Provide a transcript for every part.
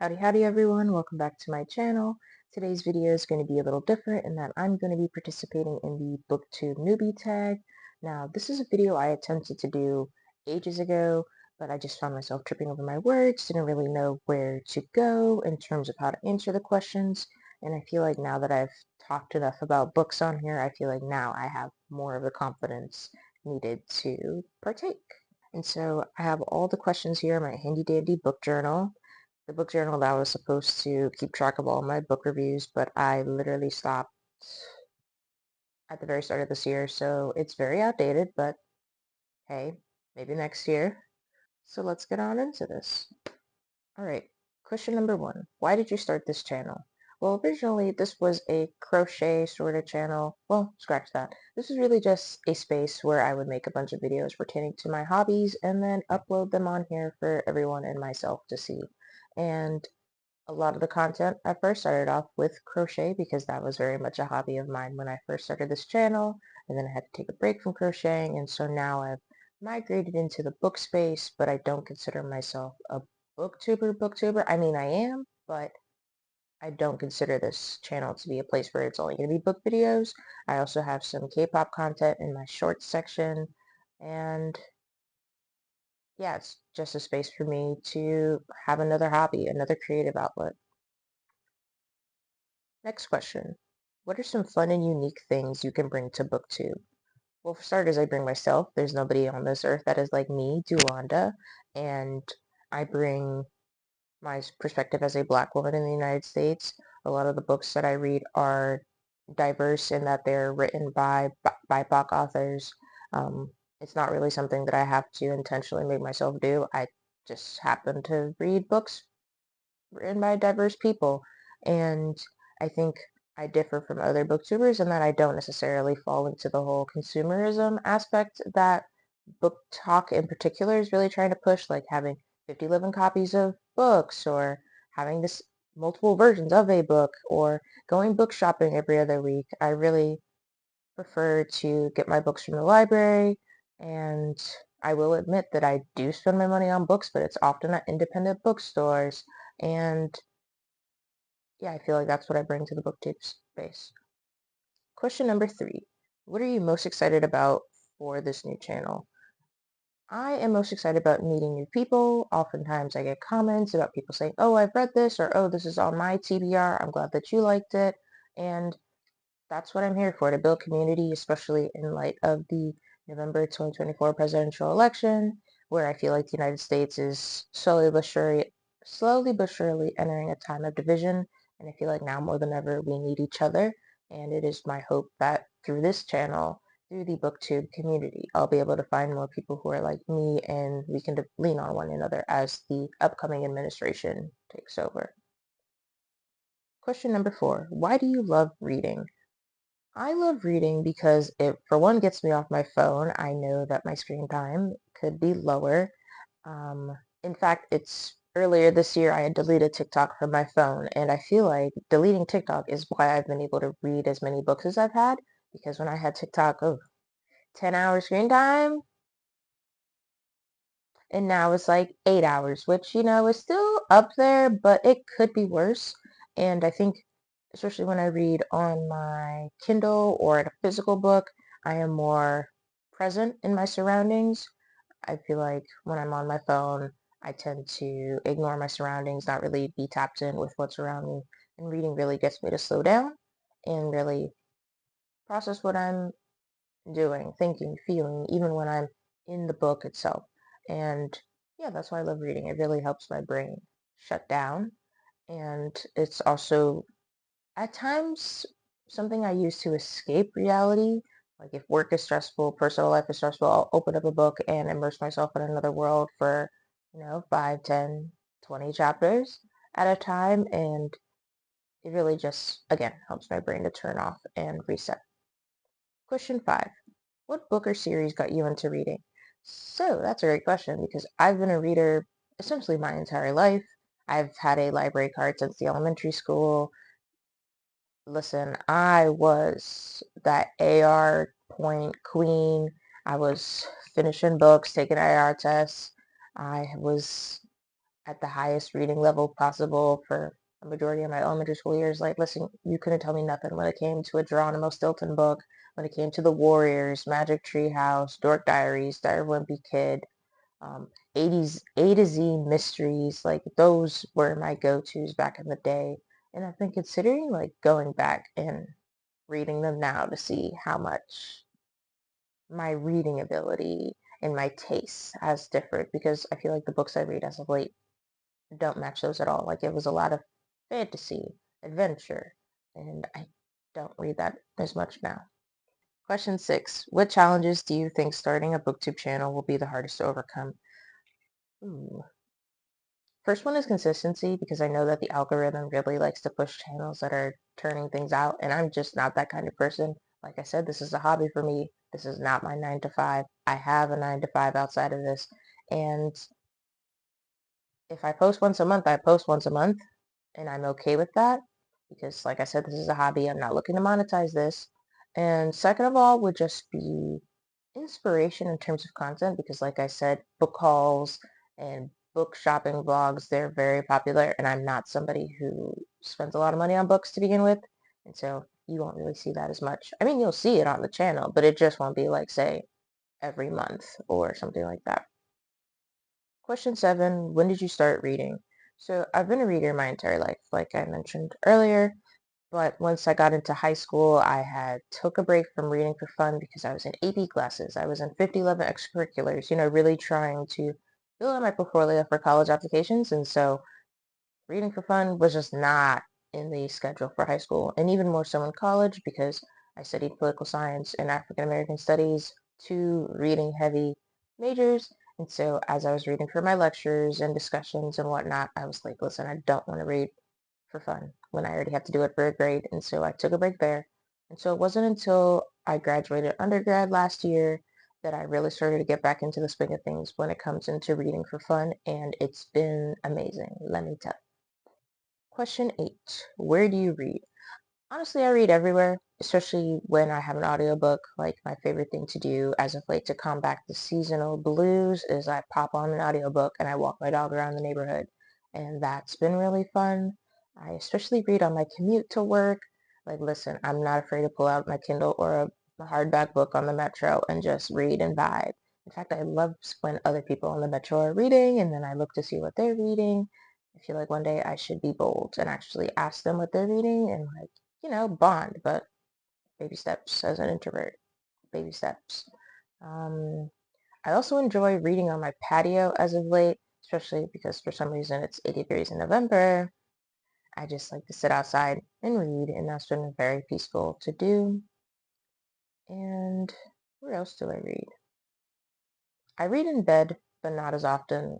Howdy howdy everyone, welcome back to my channel. Today's video is going to be a little different in that I'm going to be participating in the booktube newbie tag. Now this is a video I attempted to do ages ago, but I just found myself tripping over my words, didn't really know where to go in terms of how to answer the questions, and I feel like now that I've talked enough about books on here, I feel like now I have more of the confidence needed to partake. And so I have all the questions here in my handy dandy book journal. The book journal that was supposed to keep track of all my book reviews, but I literally stopped at the very start of this year, so it's very outdated, but hey, maybe next year. So let's get on into this. Alright, question number 1. Why did you start this channel? Well, originally this was a crochet sort of channel. Well, scratch that. This was really just a space where I would make a bunch of videos pertaining to my hobbies and then upload them on here for everyone and myself to see. And a lot of the content at first started off with crochet because that was very much a hobby of mine when I first started this channel, and then I had to take a break from crocheting, and so now I've migrated into the book space, but I don't consider myself a booktuber. I mean, I am, but I don't consider this channel to be a place where it's only going to be book videos. I also have some K-pop content in my shorts section, and yeah, it's just a space for me to have another hobby, another creative outlet. Next question. What are some fun and unique things you can bring to BookTube? Well, for starters, I bring myself. There's nobody on this earth that is like me, Dulanda, and I bring my perspective as a Black woman in the United States. A lot of the books that I read are diverse in that they're written by BIPOC authors. It's not really something that I have to intentionally make myself do. I just happen to read books written by diverse people. And I think I differ from other booktubers in that I don't necessarily fall into the whole consumerism aspect that Book Talk in particular is really trying to push, like having 50 living copies of books or having this multiple versions of a book or going book shopping every other week. I really prefer to get my books from the library, and I will admit that I do spend my money on books, but it's often at independent bookstores, and yeah, I feel like that's what I bring to the booktube space. Question number 3. What are you most excited about for this new channel? I am most excited about meeting new people. Oftentimes I get comments about people saying, oh, I've read this, or oh, this is on my TBR. I'm glad that you liked it. And that's what I'm here for, to build community, especially in light of the November 2024 presidential election, where I feel like the United States is slowly but surely entering a time of division. And I feel like now more than ever, we need each other. And it is my hope that through this channel, through the BookTube community, I'll be able to find more people who are like me, and we can lean on one another as the upcoming administration takes over. Question number 4. Why do you love reading? I love reading because it, for one, gets me off my phone. I know that my screen time could be lower. In fact, it's earlier this year I had deleted TikTok from my phone, and I feel like deleting TikTok is why I've been able to read as many books as I've had, because when I had TikTok, 10 hours screen time, and now it's like 8 hours, which, is still up there, but it could be worse. And I think, especially when I read on my Kindle or in a physical book, I am more present in my surroundings. I feel like when I'm on my phone, I tend to ignore my surroundings, not really be tapped in with what's around me. And reading really gets me to slow down and really process what I'm doing, thinking, feeling, even when I'm in the book itself. And yeah, that's why I love reading. It really helps my brain shut down. And it's also, at times, something I use to escape reality. Like if work is stressful, personal life is stressful, I'll open up a book and immerse myself in another world for, 5, 10, 20 chapters at a time. And it really just, again, helps my brain to turn off and reset. Question 5. What book or series got you into reading? So that's a great question because I've been a reader essentially my entire life. I've had a library card since the elementary school. Listen, I was that AR point queen. I was finishing books, taking AR tests. I at the highest reading level possible for a majority of my elementary school years. Like, listen, you couldn't tell me nothing when it came to a Geronimo Stilton book, when it came to The Warriors, Magic Tree House, Dork Diaries, Diary of a Wimpy Kid, 80s A to Z mysteries. Like, those were my go-tos back in the day. And I've been considering like going back and reading them now to see how much my reading ability and my tastes has differed, because I feel like the books I read as of late don't match those at all. Like, it was a lot of fantasy, adventure, and I don't read that as much now. Question 6. What challenges do you think starting a booktube channel will be the hardest to overcome? Ooh. First one is consistency, because I know that the algorithm really likes to push channels that are turning things out, and I'm just not that kind of person. Like I said, this is a hobby for me. This is not my 9 to 5. I have a 9 to 5 outside of this, and if I post once a month, I post once a month, and I'm okay with that, because like I said, this is a hobby. I'm not looking to monetize this. And second of all would just be inspiration in terms of content, because like I said, book hauls and book shopping vlogs, they're very popular, and I'm not somebody who spends a lot of money on books to begin with, and so you won't really see that as much. I mean, you'll see it on the channel, but it just won't be like, say, every month or something like that. Question 7, when did you start reading? So I've been a reader my entire life, like I mentioned earlier. But once I got into high school, I had took a break from reading for fun because I was in AP classes. I was in 5011 extracurriculars, really trying to build up my portfolio for college applications. And so reading for fun was just not in the schedule for high school, and even more so in college, because I studied political science and African American studies, two reading heavy majors. And so as I was reading for my lectures and discussions and whatnot, I was like, listen, I don't want to read for fun when I already have to do it for a grade. And so I took a break there. And so it wasn't until I graduated undergrad last year that I really started to get back into the swing of things when it comes into reading for fun. And it's been amazing, let me tell you. Question 8. Where do you read? Honestly, I read everywhere, especially when I have an audiobook. Like, my favorite thing to do as of late to combat the seasonal blues is I pop on an audiobook and I walk my dog around the neighborhood. And that's been really fun. I especially read on my commute to work. Like, listen, I'm not afraid to pull out my Kindle or a hardback book on the metro and just read and vibe. In fact, I love when other people on the metro are reading and then I look to see what they're reading. I feel like one day I should be bold and actually ask them what they're reading and, like, bond, but baby steps as an introvert, baby steps. Um, I also enjoy reading on my patio as of late, especially because for some reason it's 80 degrees in November. I just like to sit outside and read, and that's been very peaceful to do. And where else do I read? I read in bed, but not as often,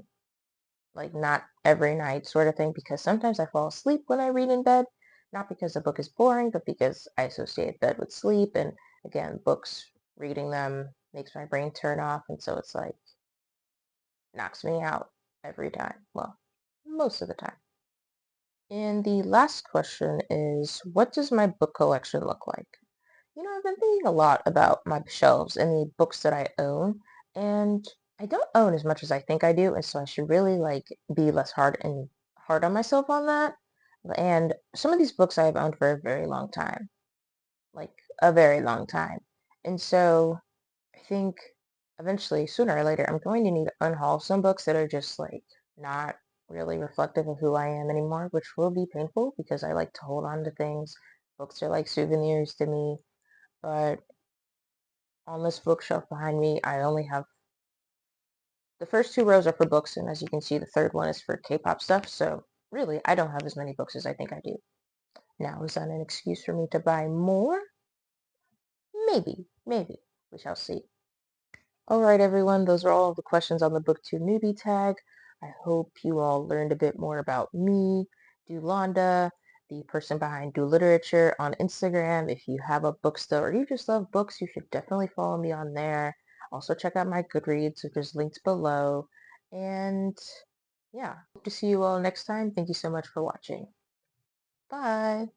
like not every night sort of thing, because sometimes I fall asleep when I read in bed, not because the book is boring, but because I associate bed with sleep. And again, books, reading them makes my brain turn off, and so it's like knocks me out every time. Well, most of the time. And the last question is, what does my book collection look like? I've been thinking a lot about my shelves and the books that I own, and I don't own as much as I think I do, and so I should really like be less hard on myself on that. And some of these books I have owned for a very long time, like a very long time. And so I think eventually, sooner or later, I'm going to need to unhaul some books that are just like not really reflective of who I am anymore, which will be painful because I like to hold on to things. Books are like souvenirs to me. But on this bookshelf behind me, I only have the first two rows are for books, and as you can see, the third one is for K-pop stuff. So really, I don't have as many books as I think I do. Now, is that an excuse for me to buy more? Maybe, maybe. We shall see. All right, everyone, those are all of the questions on the booktube newbie tag. I hope you all learned a bit more about me, Dulanda, the person behind Duliterature on Instagram. If you have a bookstore or you just love books, you should definitely follow me on there. Also check out my Goodreads, which is linked below. And yeah, hope to see you all next time. Thank you so much for watching. Bye.